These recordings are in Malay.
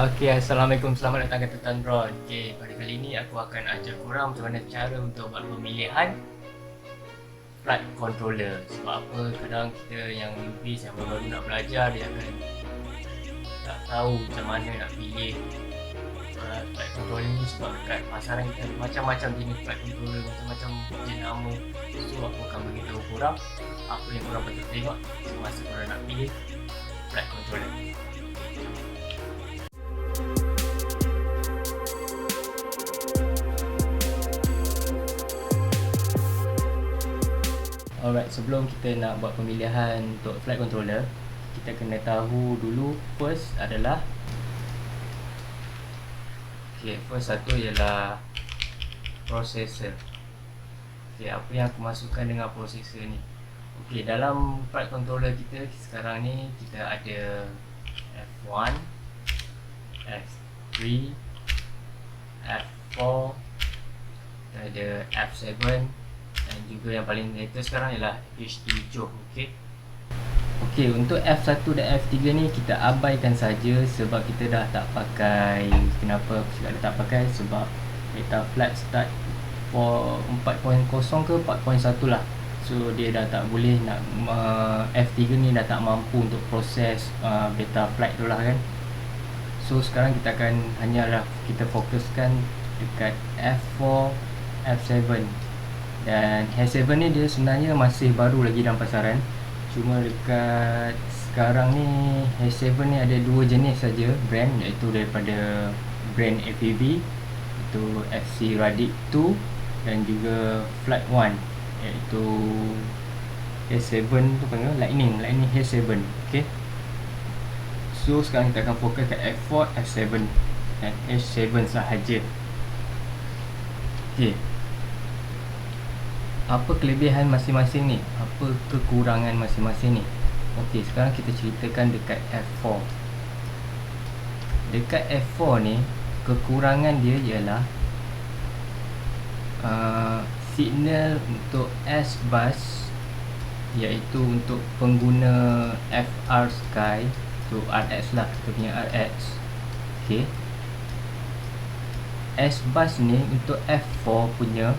Assalamualaikum, selamat datang ke Tutan Ron. Pada kali ini aku akan ajar korang macam mana cara untuk buat pemilihan flight controller. Sebab apa, kadang kita yang newbies yang baru nak belajar, dia akan tak tahu macam mana nak pilih flight controller ni. Sebab dekat pasaran kita ada macam-macam jenis flight controller, macam-macam jenama. So aku akan beritahu korang apa yang korang patut tengok semasa korang nak pilih flight controller. Alright, sebelum kita nak buat pemilihan untuk flight controller, kita kena tahu dulu first adalah first satu ialah processor. Apa yang aku masukkan dengan processor ni? Dalam flight controller kita sekarang ni kita ada F1, F3, F4, kita ada F7 dan juga yang paling latest sekarang ialah H7. Untuk F1 dan F3 ni kita abaikan saja sebab kita dah tak pakai. Kenapa aku cakap dah tak pakai? Sebab Betaflight start for 4.0 ke 4.1 lah. So dia dah tak boleh nak F3 ni dah tak mampu untuk proses Betaflight tu lah kan. So sekarang kita akan hanyalah kita fokuskan dekat F4, F7. Dan H7 ni dia sebenarnya masih baru lagi dalam pasaran. Cuma dekat sekarang ni H7 ni ada dua jenis saja brand, iaitu daripada brand FPV, itu FC Radix 2 dan juga Flight 1, iaitu H7 tu panggil Lightning H7. So sekarang kita akan fokus ke F4, F7 dan H7 sahaja. Apa kelebihan masing-masing ni? Apa kekurangan masing-masing ni? Sekarang kita ceritakan dekat F4. Dekat F4 ni, kekurangan dia ialah signal untuk S-Bus, iaitu untuk pengguna FR Sky, so RX lah, kita punya RX. S-Bus ni untuk F4 punya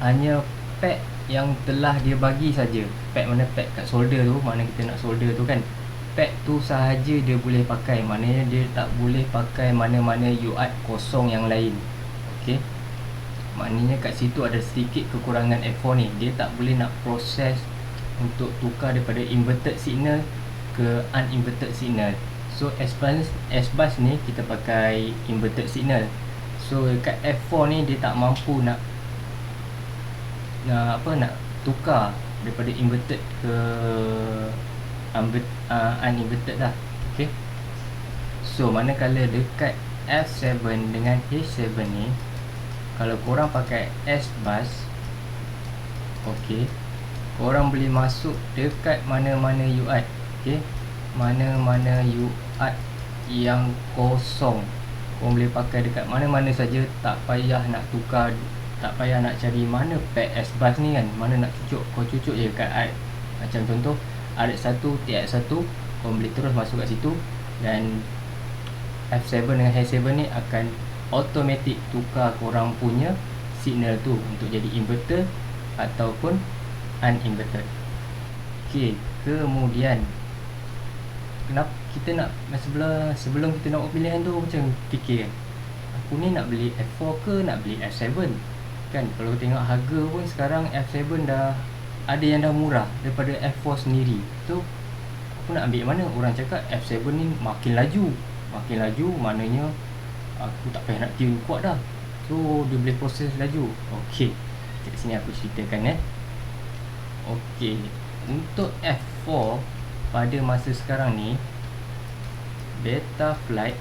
hanya pack yang telah dia bagi saja. Pack mana? Pack kat solder tu, mana kita nak solder tu kan, pack tu sahaja dia boleh pakai. Maknanya dia tak boleh pakai mana-mana UART kosong yang lain. Maknanya kat situ ada sedikit kekurangan F4 ni. Dia tak boleh nak proses untuk tukar daripada inverted signal ke uninverted signal. So S-Bus ni kita pakai inverted signal. So kat F4 ni dia tak mampu nak tukar daripada inverted ke uninverted lah. So manakala dekat F7 dengan H7 ni, kalau korang pakai S-Bus, korang boleh masuk dekat mana-mana UART. Mana-mana UART yang kosong korang boleh pakai dekat mana-mana saja. Tak payah nak tukar, tak payah nak cari mana pack S-Bus ni kan, mana nak cucuk. Kau cucuk je kat RX. Macam contoh RX1, TX1, kau boleh terus masuk kat situ. Dan F7 dengan H7 ni akan automatic tukar korang punya signal tu untuk jadi inverter ataupun uninverted. Kemudian kenapa kita nak, sebelum kita nak buat pilihan tu, macam fikir kan, aku ni nak beli F4 ke nak beli F7 kan. Kalau tengok harga pun sekarang F7 dah ada yang dah murah daripada F4 sendiri. So aku nak ambil mana? Orang cakap F7 ni makin laju, maknanya aku tak payah nak tune kuat dah, so dia boleh proses laju. Kat sini aku ceritakan untuk F4 pada masa sekarang ni, Betaflight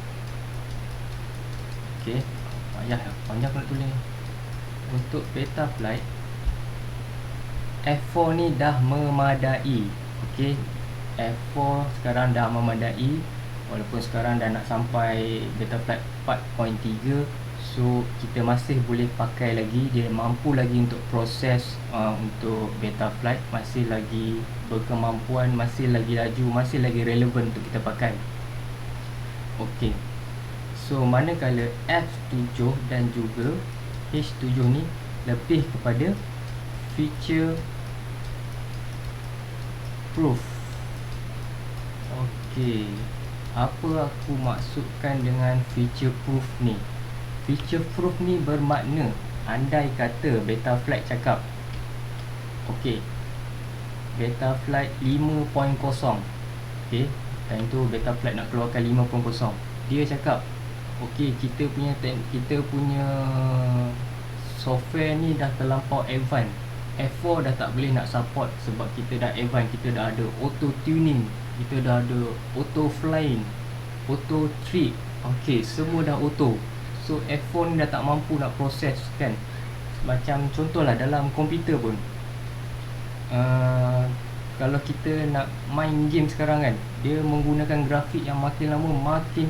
panjang aku nak tulis. Untuk Betaflight F4 ni dah memadai. F4 sekarang dah memadai, walaupun sekarang dah nak sampai Betaflight 4.3. So kita masih boleh pakai lagi. Dia mampu lagi untuk proses untuk Betaflight, masih lagi berkemampuan, masih lagi laju, masih lagi relevan untuk kita pakai. Okey. So manakala F7 dan juga H7 ni lebih kepada feature proof. Okey, apa aku maksudkan dengan feature proof ni? Feature proof ni bermakna andai kata Betaflight cakap, okey, Betaflight 5.0, okey, time tu Betaflight nak keluarkan 5.0, dia cakap, okey, kita punya software ni dah terlampau advance, F4 dah tak boleh nak support sebab kita dah advance, kita dah ada auto tuning, kita dah ada auto flying, auto trip, okey, semua dah auto. So F4 ni dah tak mampu nak proses kan. Macam contohlah dalam komputer pun, kalau kita nak main game sekarang kan, dia menggunakan grafik yang makin lama makin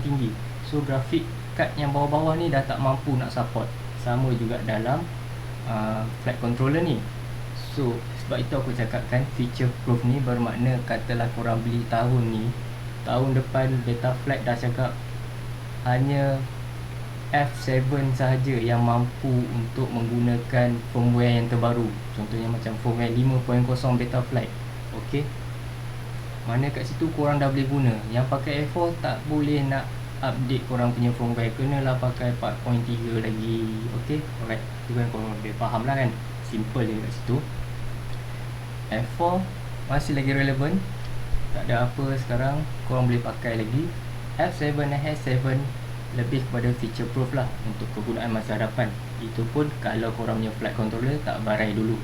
tinggi. So grafik card yang bawah-bawah ni dah tak mampu nak support. Sama juga dalam flight controller ni. So sebab itu aku cakapkan feature proof ni bermakna katalah korang beli tahun ni, tahun depan Betaflight dah cakap hanya F7 sahaja yang mampu untuk menggunakan firmware yang terbaru. Contohnya macam firmware 5.0 Betaflight. Okey, mana kat situ korang dah boleh guna. Yang pakai F4 tak boleh nak update korang punya firmware, kenalah pakai 4.3 lagi. Okey, alright, tu kan korang boleh faham lah kan. Simple je kat situ. F4 masih lagi relevan, tak ada apa sekarang, korang boleh pakai lagi. F7 dan H7 lebih kepada feature proof lah untuk kegunaan masa hadapan. Itu pun kalau korang punya flight controller tak barai dulu.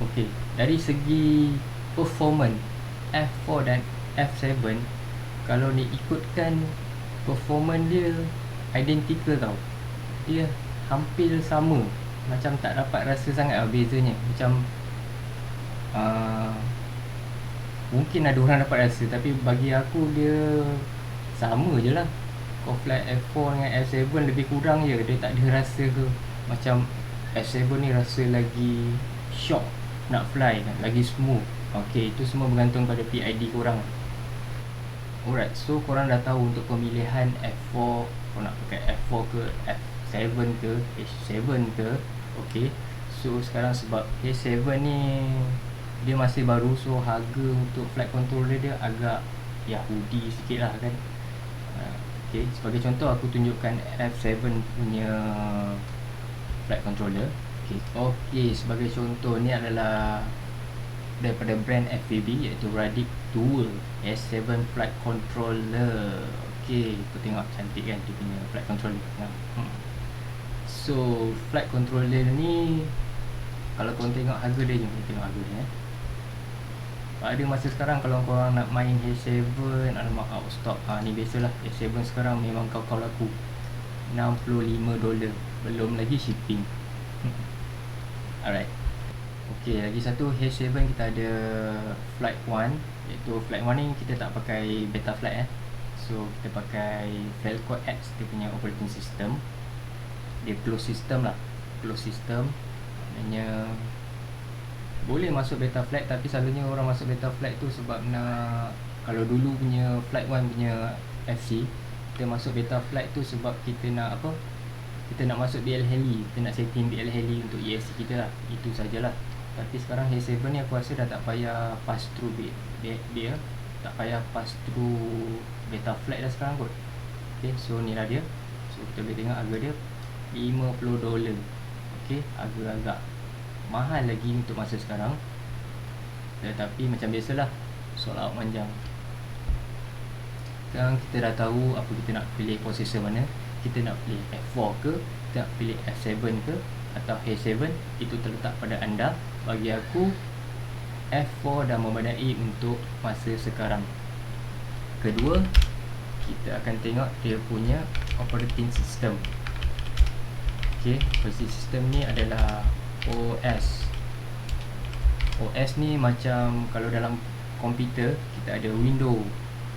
Okey, dari segi performance F4 dan F7, kalau ni ikutkan performance dia identical tau, dia hampir sama, macam tak dapat rasa sangat bezanya. Macam mungkin ada orang dapat rasa, tapi bagi aku dia sama je lah. Kau fly F4 dengan F7 lebih kurang je, dia tak ada rasa ke macam F7 ni rasa lagi shock nak fly, lagi smooth. Ok, itu semua bergantung pada PID korang. Alright, so korang dah tahu untuk pemilihan F4, kau nak pakai F4 ke, F7 ke, H7 ke. Ok, so sekarang sebab H7 ni dia masih baru, so harga untuk flight controller dia agak Yahudi sikit lah kan. Okay, sebagai contoh aku tunjukkan F7 punya flight controller. Okay, sebagai contoh ni adalah daripada brand FPV, iaitu Radix Dual S7 flight controller. Okay, kau tengok cantik kan dia punya flight controller. So flight controller ni, kalau korang tengok harga dia, jom kita tengok harga dia. Pada masa sekarang kalau korang nak main H7, alamak out stock. Ni biasalah, H7 sekarang memang kau laku $65, belum lagi shipping. Alright. Okay, lagi satu H7 kita ada Flight 1, iaitu Flight 1 ni kita tak pakai Betaflight So kita pakai Falcon X, dia punya operating system. Dia closed system lah, closed system maknanya boleh masuk Betaflight, tapi selalunya orang masuk Betaflight tu sebab nak, kalau dulu punya Flight 1 punya FC, kita masuk Betaflight tu sebab kita nak apa, kita nak masuk BL Heli, kita nak setting BL Heli untuk ESC kita lah, itu sajalah. Tapi sekarang H7 ni aku rasa dah tak payah pass through dia tak payah pass through Betaflight dah sekarang kot. Okay, so ni lah dia. So kita boleh tengok harga dia $50. Okay, harga agak mahal lagi untuk masa sekarang, tetapi macam biasalah, sold out panjang. Sekarang kita dah tahu apa kita nak pilih processor mana. Kita nak pilih F4 ke, kita nak pilih F7 ke, atau H7, itu terletak pada anda. Bagi aku F4 dah memadai untuk masa sekarang. Kedua, kita akan tengok dia punya operating system. Okay, operating system ni adalah OS. OS ni macam kalau dalam komputer kita ada Windows,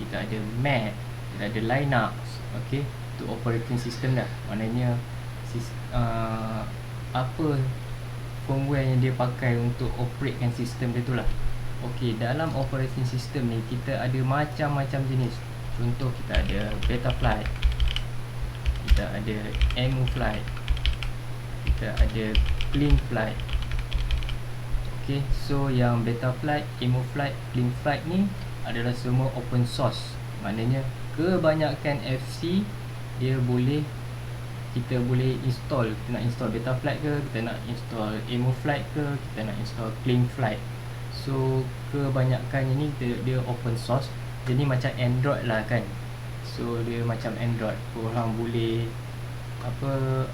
kita ada Mac, kita ada Linux. Okay, itu operating system dah. Maknanya apa firmware yang dia pakai untuk operatekan sistem dia tu lah. Okay, dalam operating system ni kita ada macam-macam jenis. Contoh kita ada Betaflight, kita ada Emuflight, kita ada CleanFlight. Okay, so yang Betaflight, Emuflight, CleanFlight ni adalah semua open source. Maknanya kebanyakan FC dia boleh, kita boleh install. Kita nak install Betaflight ke, kita nak install Emuflight ke, kita nak install CleanFlight. So kebanyakan ini dia open source. Jadi macam Android lah kan. So dia macam Android, korang boleh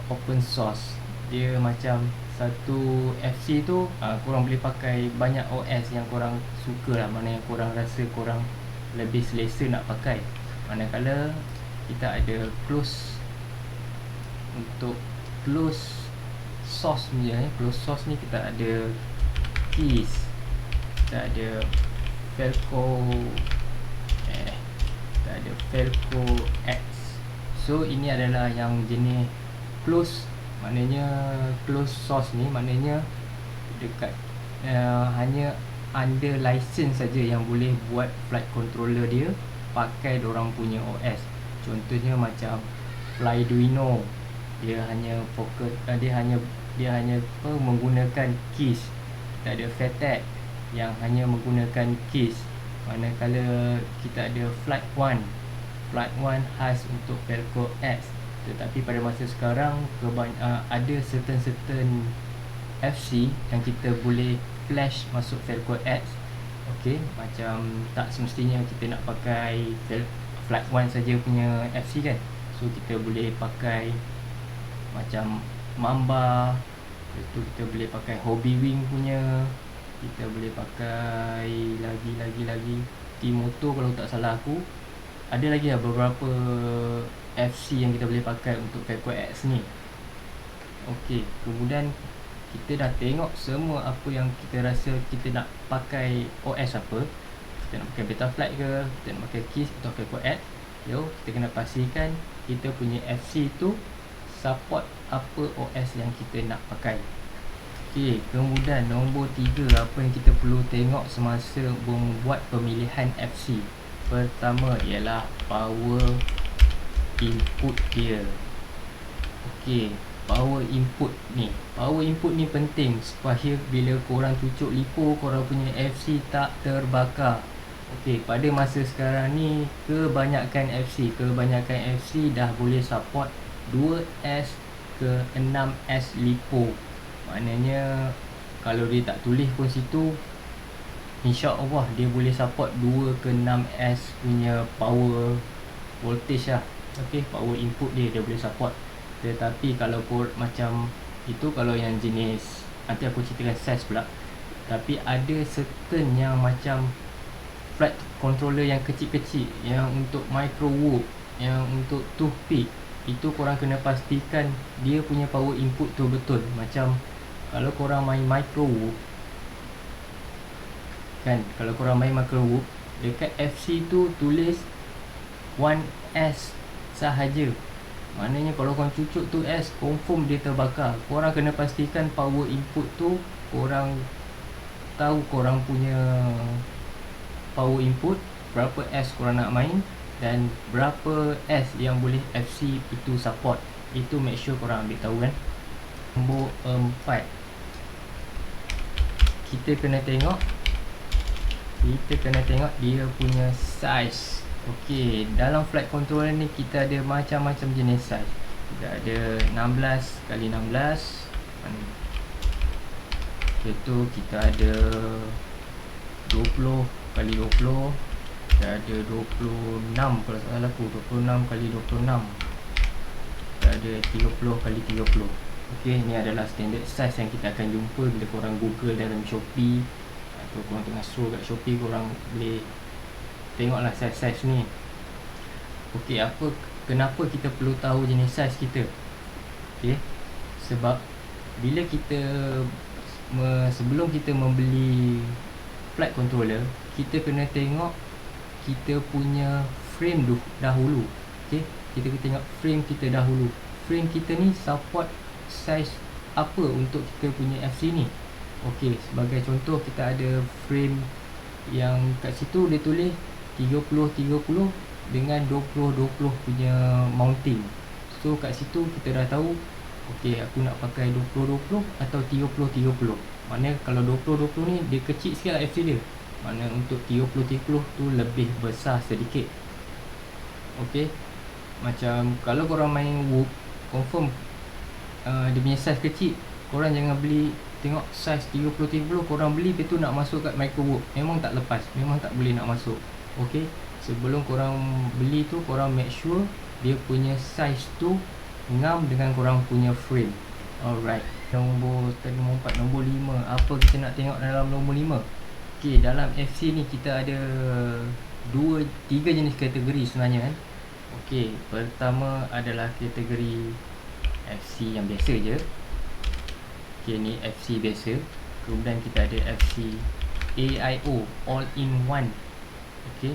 open source. Dia macam satu FC tu korang boleh pakai banyak OS yang korang suka lah, mana yang korang rasa korang lebih selesa nak pakai. Manakala kita ada close, untuk close source punya close source ni kita ada keys, kita ada Falco kita ada Falco X. So ini adalah yang jenis close, maknanya close source ni maknanya dekat hanya under license saja yang boleh buat flight controller dia pakai dorang punya OS. Contohnya macam Flyduino, dia hanya fokus, dia hanya menggunakan keys. Kita ada Fatec yang hanya menggunakan keys. Manakala kita ada Flight One khas untuk Falco X. Tetapi pada masa sekarang ada certain FC yang kita boleh flash masuk Falco X. Okay, macam tak semestinya kita nak pakai Flight One saja punya FC kan. So kita boleh pakai macam Mamba, itu kita boleh pakai Hobbywing punya, kita boleh pakai lagi T-Moto kalau tak salah aku. Ada lagi lah beberapa FC yang kita boleh pakai untuk Falco X ni. Okey, kemudian kita dah tengok semua apa yang kita rasa kita nak pakai OS apa. Kita nak pakai Betaflight ke, kita nak pakai keys atau Falco X. Kita kena pastikan kita punya FC tu support apa OS yang kita nak pakai. Okey, kemudian nombor 3, apa yang kita perlu tengok semasa membuat pemilihan FC. Pertama ialah power input dia. Okey, power input ni penting supaya bila korang cucuk lipo, korang punya FC tak terbakar. Okey, pada masa sekarang ni kebanyakan FC dah boleh support 2S ke 6S lipo. Maknanya kalau dia tak tulis pun situ, InsyaAllah dia boleh support 2 ke 6S punya power voltage lah. Okay, power input dia boleh support. Tetapi kalau macam itu, kalau yang jenis, nanti aku ceritakan size pula. Tapi ada certain yang macam flight controller yang kecil-kecil, yang untuk micro whoop, yang untuk toothpick, itu korang kena pastikan dia punya power input tu betul. Macam kalau korang main micro whoop kan, kalau korang main micro whoop, dekat FC tu tulis 1S sahaja. Maknanya kalau korang cucuk tu S, confirm dia terbakar. Korang kena pastikan power input tu, korang tahu korang punya power input, berapa S korang nak main, dan berapa S yang boleh FC itu support. Itu make sure korang ambil tahu kan. Nombor 4, kita kena tengok dia punya size. Okey, dalam flight controller ni kita ada macam-macam jenis size. Kita ada 16x16. Itu kita ada 20x20. Kita ada 26 kalau tak salah aku, 26x26. Kita ada 30x30. Okey, ni adalah standard size yang kita akan jumpa bila korang Google dalam Shopee atau korang tengah scroll kat Shopee, korang boleh tengoklah size-size ni. Okey, kenapa kita perlu tahu jenis size kita? Okey, sebab bila kita sebelum kita membeli flight controller, kita kena tengok kita punya frame dahulu. Okey, kita kena tengok frame kita dahulu. Frame kita ni support size apa untuk kita punya FC ni. Okey, sebagai contoh, kita ada frame yang kat situ dia tulis 30-30 dengan 20-20 punya mounting. So kat situ kita dah tahu, okey, aku nak pakai 20-20 atau 30-30. Mana kalau 20-20 ni dia kecil sikit lah FC dia, mana untuk 30-30 tu lebih besar sedikit. Okey, macam kalau korang main WoW, confirm dia punya size kecil. Korang jangan beli, tengok size 30-30 korang beli, lepas tu nak masuk kat micro WoW, memang tak lepas, memang tak boleh nak masuk. Okey, sebelum korang beli tu, korang make sure dia punya size tu ngam dengan korang punya frame. Alright, nombor 4, nombor 5. Apa kita nak tengok dalam nombor 5? Okey, dalam FC ni kita ada 3 jenis kategori sebenarnya kan. Okey, pertama adalah kategori FC yang biasa je. Okey, ni FC biasa. Kemudian kita ada FC AIO, All in One. Okey,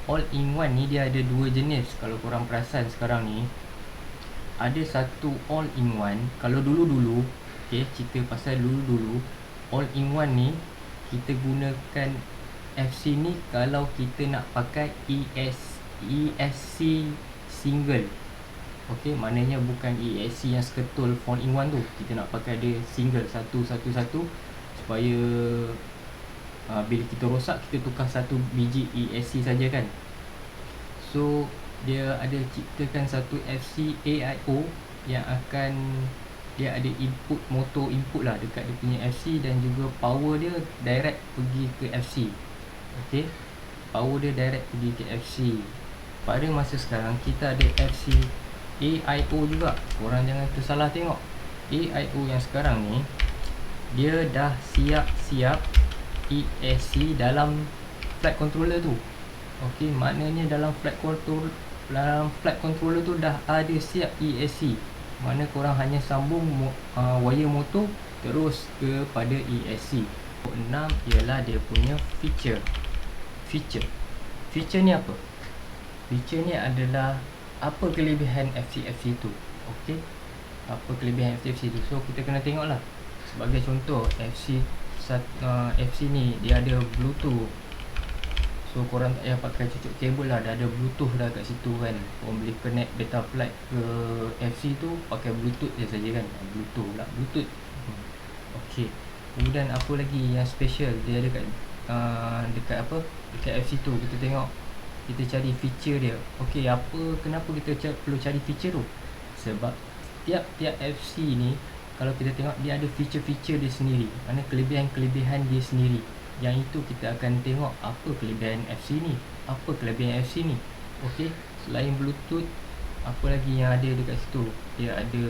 All in One ni dia ada 2 jenis. Kalau korang perasan sekarang ni, ada satu All in One. Kalau dulu-dulu, okey, cerita pasal dulu-dulu, All in One ni kita gunakan FC ni kalau kita nak pakai ESC single. Okey, maknanya bukan ESC yang seketul 4 in 1 tu. Kita nak pakai dia single, satu supaya bila kita rosak, kita tukar satu biji ESC saja kan. So dia ada ciptakan satu FC AIO yang akan, dia ada input, motor input lah dekat dia punya FC, dan juga power dia direct pergi ke FC. Okey, power dia direct pergi ke FC. Pada masa sekarang kita ada FC AIO juga. Korang jangan tersalah tengok, AIO yang sekarang ni dia dah siap ESC dalam flight controller tu. Okey, maknanya dalam flight controller tu dah ada siap ESC. Mana korang hanya sambung wire motor terus kepada ESC. 6 ialah dia punya feature ni apa? Feature ni adalah apa kelebihan FC tu. Okey, apa kelebihan FC tu? So kita kena tengok lah. Sebagai contoh, FC ni dia ada Bluetooth. So korang tak payah pakai cucuk kabel lah, dah ada Bluetooth dah kat situ kan. Korang boleh connect data flight ke FC tu pakai Bluetooth je saja kan. Bluetooth. Okey, kemudian apa lagi yang special dia ada dekat FC tu? Kita tengok, kita cari feature dia. Okey, kenapa kita perlu cari feature tu? Sebab tiap FC ni, kalau kita tengok, dia ada feature-feature dia sendiri, mana kelebihan-kelebihan dia sendiri. Yang itu kita akan tengok apa kelebihan FC ni, apa kelebihan FC ni. Okey, selain Bluetooth, apa lagi yang ada dekat situ? Dia ada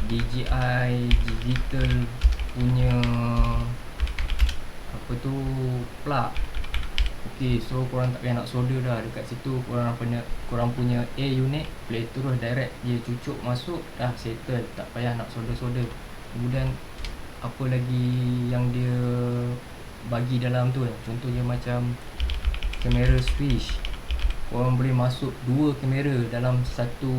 DJI digital punya plug. Okey, so korang tak payah nak solder dah dekat situ. Korang punya A unit boleh terus direct dia cucuk masuk, dah settle, tak payah nak solder. Kemudian apa lagi yang dia bagi dalam tu, contohnya macam kamera switch. Korang boleh masuk 2 kamera dalam satu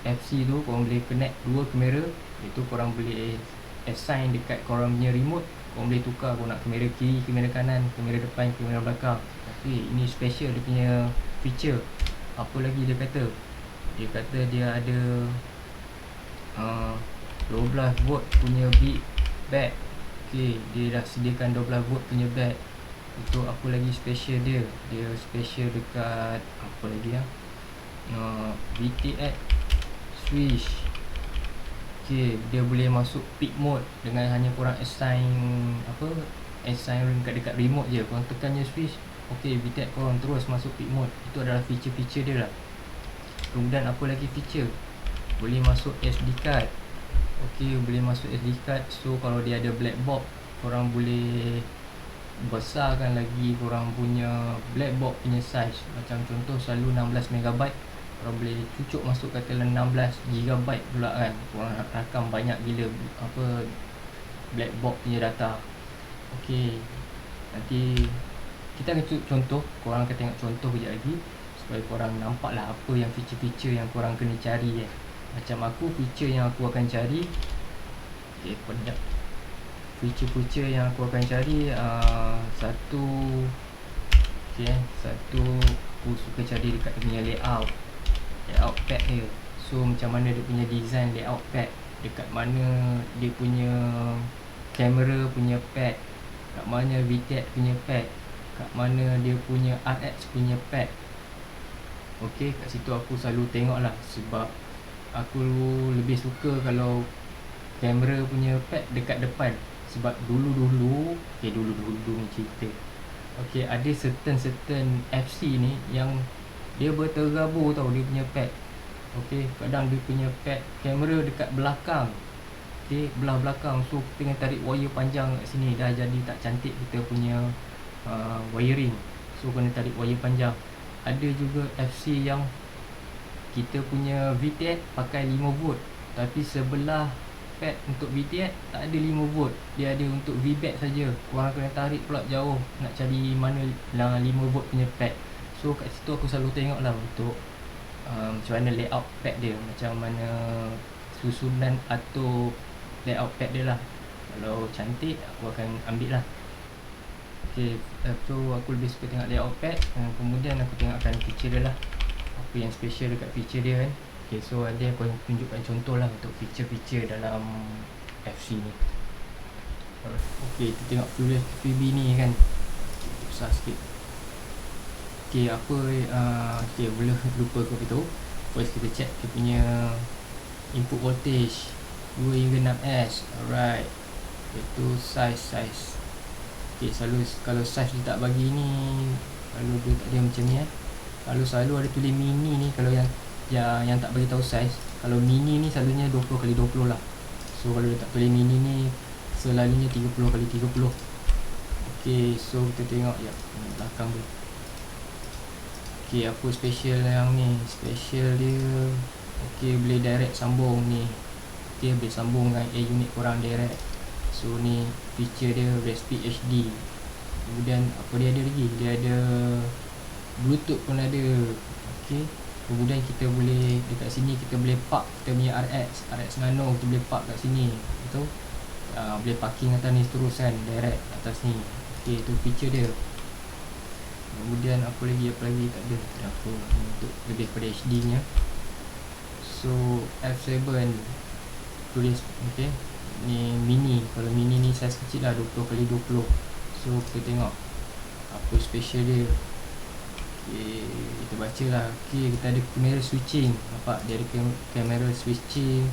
FC tu. Korang boleh connect 2 kamera. Itu korang boleh assign dekat korang punya remote. Korang boleh tukar, korang nak kamera kiri, kamera kanan, kamera depan, kamera belakang. Okey, ini special dia punya feature. Apa lagi dia kata? Dia kata dia ada 12 volt punya big back. Okey, dia dah sediakan 12 volt punya back. Itu apa lagi special dia? Dia special dekat apa lagi VTX switch. Okey, dia boleh masuk peak mode dengan hanya korang assign dekat remote je. Korang tekan je switch, okey, VTX korang terus masuk peak mode. Itu adalah feature-feature dia lah. Kemudian apa lagi feature? Boleh masuk SD card. Okey, boleh masuk SD card. So kalau dia ada black box, korang boleh besarkan lagi korang punya black box punya size. Macam contoh selalu 16MB, korang boleh cucuk masuk kata 16GB pula kan. Korang nak rakam banyak gila black box punya data. Okey, nanti kita akan tunjuk contoh. Korang akan tengok contoh kejap lagi supaya korang nampak lah apa yang feature-feature yang korang kena cari kan. Macam aku, feature yang aku akan cari, feature yang aku akan cari, satu aku suka cari dekat dia punya layout pad dia. So macam mana dia punya design layout pad, dekat mana dia punya kamera punya pad, kat mana VTX punya pad, kat mana dia punya RX punya pad. Ok, kat situ aku selalu tengok lah, sebab aku lebih suka kalau kamera punya pad dekat depan. Sebab dulu-dulu ni cerita, ok, ada certain FC ni yang dia berterabur tau, dia punya pad. Ok, kadang dia punya pad kamera dekat belakang, ok, belah belakang. So kita kena tarik wire panjang kat sini, dah jadi tak cantik kita punya wiring. So kena tarik wire panjang. Ada juga FC yang kita punya VTX pakai 5V, tapi sebelah pad untuk VTX tak ada 5V, dia ada untuk VBAC saja. Korang kena tarik pula jauh nak cari mana 5V punya pad. So kat situ aku selalu tengok lah untuk macam mana layout pad dia, macam mana susunan atau layout pad dia lah. Kalau cantik aku akan ambil lah. Ok, so aku lebih suka tengok layout pad, kemudian aku tengokkan feature dia lah, apa yang special dekat feature dia kan. Ok, so nanti aku tunjukkan contoh lah untuk feature-feature dalam FC ni. Ok, kita tengok FreeB ni kan, besar sikit. Ok, apa ok, boleh lupa aku beritahu. First kita check dia punya input voltage 2 hingga 6S. Alright, itu size. Ok, selalu kalau size dia tak bagi ni, kalau dia tak ada macam ni kalau selalu ada tulis mini ni, kalau yang tak bagi tahu size. Kalau mini ni selalunya 20x20 lah. So kalau dia tak tulis mini ni, selalunya 30x30. Ok, so kita tengok belakang dia. Ok, apa special yang ni? Special dia, ok, boleh direct sambung ni. Ok, boleh sambung dengan unit korang direct. So ni feature dia, Respeed HD. Kemudian apa dia ada lagi? Dia ada Bluetooth pun ada. Ok, kemudian kita boleh dekat sini kita boleh park kita punya RX Nano, kita boleh park kat sini. Betul? Boleh parking atas ni terus kan, direct atas ni. Ok, tu feature dia. Kemudian apa lagi tak ada apa untuk lebih pada HD nya. So F7 tulis, ok, ni mini. Kalau mini ni size kecil lah, 20x20. So kita tengok apa special dia. Ok, kita baca lah. Ok, kita ada kamera switching. Nampak dia ada kamera switching.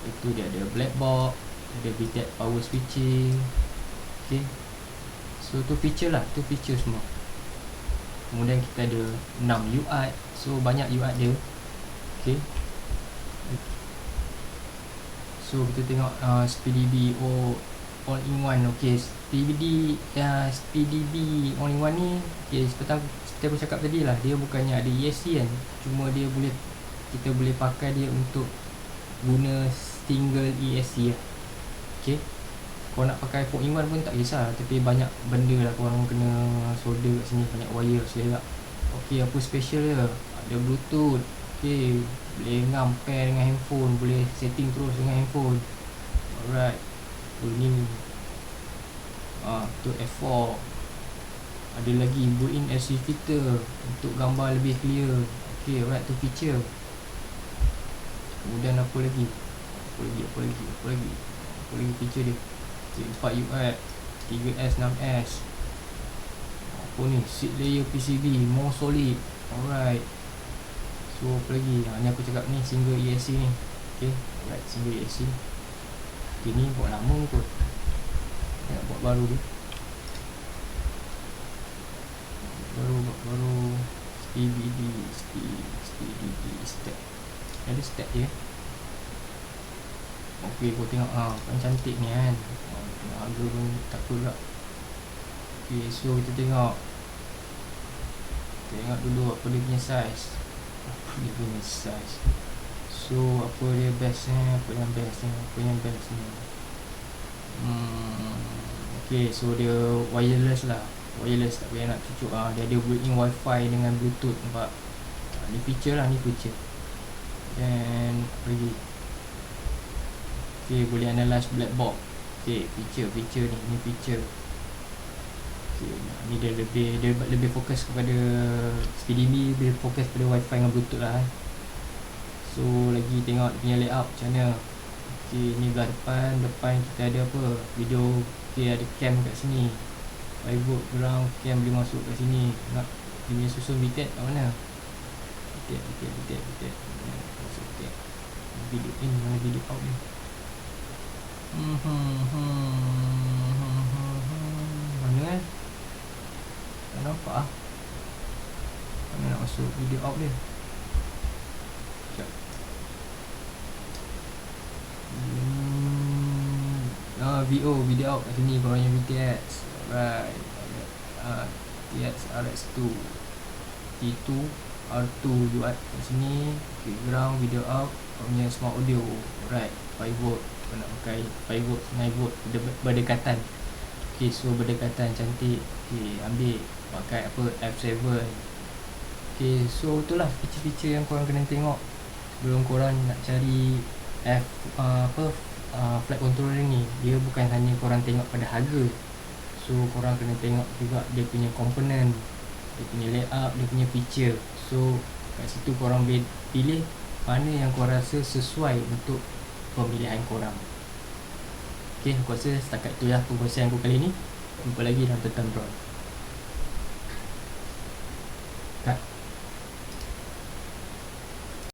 Itu dia ada black box, ada VTX power switching. Ok, so tu feature lah, tu feature semua. Kemudian kita ada 6 UI. So banyak UI dia. Ok, so kita tengok SpeedDB all in one. Ok, SpeedDB all in one ni, ok, seperti aku cakap tadi lah, dia bukannya ada ESC kan, cuma dia kita boleh pakai dia untuk guna single ESC lah. Ok, kalau nak pakai 4 in 1 pun tak kisah, tapi banyak benda lah korang kena solder kat sini, banyak wire selerak. Ok, apa special dia? Ada Bluetooth. Ok, boleh ngam pair dengan handphone, boleh setting terus dengan handphone. Alright, ni tu F4. Ada lagi built-in LCD filter untuk gambar lebih clear. Ok, alright, tu feature. Kemudian apa lagi feature dia. 4 UI, 3S, 6S. Apa ni? Seat layer PCB more solid. Alright. So apa lagi? Ni aku cakap ni single ESC ni. Ok, alright, single ESC. Ok, ni buat lama kot. Nak buat baru dia. Baru SpeedDB stack. Ada stack je. Ok, kau tengok kan cantik ni kan. Harga pun tak apa tak. Ok, so kita tengok dulu apa dia punya size. So apa dia best ni, apa yang best ni. Ok, so dia wireless lah. Wireless, tak payah nak cucuk. Dia ada built-in wifi dengan bluetooth. Nampak? Ni feature lah, ni feature. Dan apa lagi? Ok, boleh analyze black box. Ok, feature ni feature. Ok, ni dia lebih fokus kepada SPDB dia fokus pada wifi dengan bluetooth lah So lagi tengok dia punya layout macam mana. Okay, ni belah depan kita ada apa, video. Okay, ada cam kat sini, 5V ground, cam boleh masuk kat sini. Nak dia punya susun VTEC kat mana, VTEC masuk VTEC. Video in, mana video out ni. Mana tak nampak ah. Mana nak masuk video out dia. Sekejap. Video out kat sini korang yang VTX. Alright. TX RX2 T2 R2 buat kat sini. Okay, ground, video out, kau punya smart audio. Alright, 5V. Kau nak pakai 5V, 9V berdekatan. Okay, so berdekatan cantik. Okay, ambil pakai apa, F7. Okay, so itulah feature-feature yang korang kena tengok sebelum korang nak cari flight controller ni. Dia bukan hanya korang tengok pada harga, so korang kena tengok juga dia punya komponen, dia punya layout, dia punya feature. So kat situ korang pilih mana yang korang rasa sesuai untuk pemilihan korang. Okay, aku rasa setakat tu lah perkongsian aku kali ni. Jumpa lagi dalam Tentang Drone.